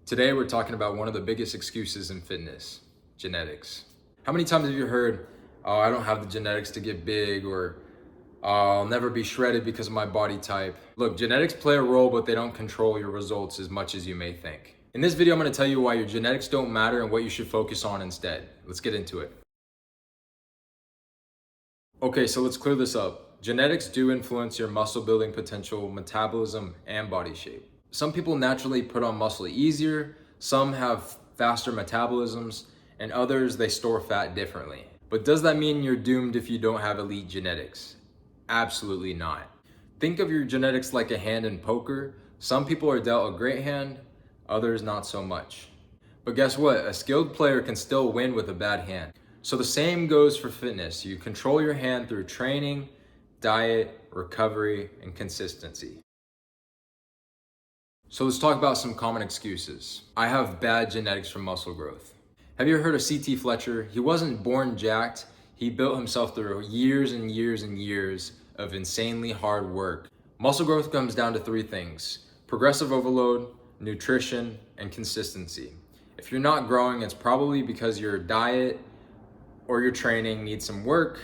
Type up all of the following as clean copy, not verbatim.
Today we're talking about one of the biggest excuses in fitness, genetics. How many times have you heard, oh, I don't have the genetics to get big, or I'll never be shredded because of my body type? Look, genetics play a role, but they don't control your results as much as you may think. In this video, I'm gonna tell you why your genetics don't matter and what you should focus on instead. Let's get into it. Okay, so let's clear this up. Genetics do influence your muscle building potential, metabolism, and body shape. Some people naturally put on muscle easier, some have faster metabolisms, and others, they store fat differently. But does that mean you're doomed if you don't have elite genetics? Absolutely not. Think of your genetics like a hand in poker. Some people are dealt a great hand, others not so much. But guess what? A skilled player can still win with a bad hand. So the same goes for fitness. You control your hand through training, diet, recovery, and consistency. So let's talk about some common excuses. I have bad genetics for muscle growth. Have you ever heard of C.T. Fletcher? He wasn't born jacked. He built himself through years and years and years of insanely hard work. Muscle growth comes down to three things: progressive overload, nutrition, and consistency. If you're not growing, it's probably because your diet or your training needs some work,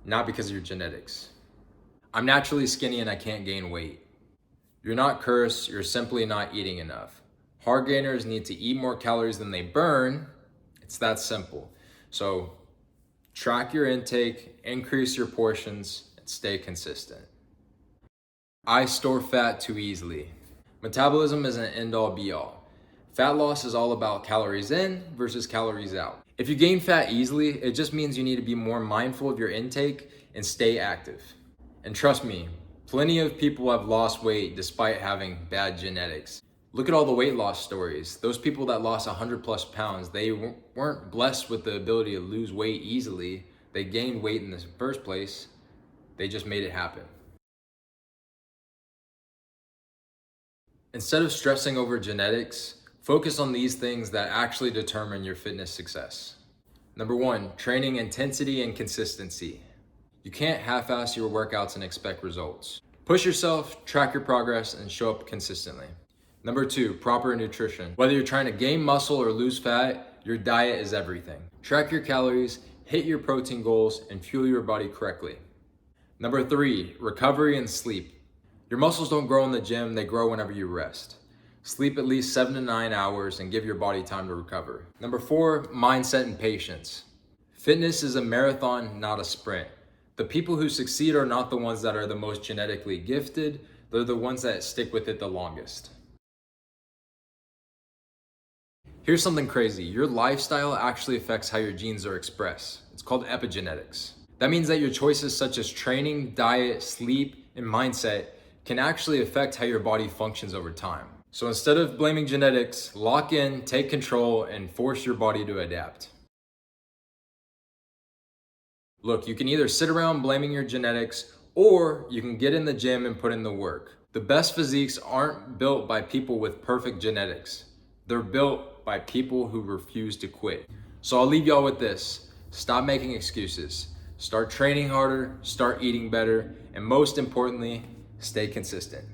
not because of your genetics. I'm naturally skinny and I can't gain weight. You're not cursed, you're simply not eating enough. Hard gainers need to eat more calories than they burn. It's that simple. So track your intake, increase your portions, and stay consistent. I store fat too easily. Metabolism is an end-all be-all. Fat loss is all about calories in versus calories out. If you gain fat easily, it just means you need to be more mindful of your intake and stay active. And trust me, plenty of people have lost weight despite having bad genetics. Look at all the weight loss stories. Those people that lost 100+ pounds, they weren't blessed with the ability to lose weight easily. They gained weight in the first place. They just made it happen. Instead of stressing over genetics, focus on these things that actually determine your fitness success. Number one, training intensity and consistency. You can't half-ass your workouts and expect results. Push yourself, track your progress, and show up consistently. Number two, proper nutrition. Whether you're trying to gain muscle or lose fat, your diet is everything. Track your calories, hit your protein goals, and fuel your body correctly. Number three, recovery and sleep. Your muscles don't grow in the gym, they grow whenever you rest. Sleep at least 7 to 9 hours and give your body time to recover. Number four, mindset and patience. Fitness is a marathon, not a sprint. The people who succeed are not the ones that are the most genetically gifted, they're the ones that stick with it the longest. Here's something crazy. Your lifestyle actually affects how your genes are expressed. It's called epigenetics. That means that your choices such as training, diet, sleep, and mindset can actually affect how your body functions over time. So instead of blaming genetics, lock in, take control, and force your body to adapt. Look, you can either sit around blaming your genetics, or you can get in the gym and put in the work. The best physiques aren't built by people with perfect genetics. They're built by people who refuse to quit. So I'll leave y'all with this. Stop making excuses. Start training harder, start eating better, and most importantly, stay consistent.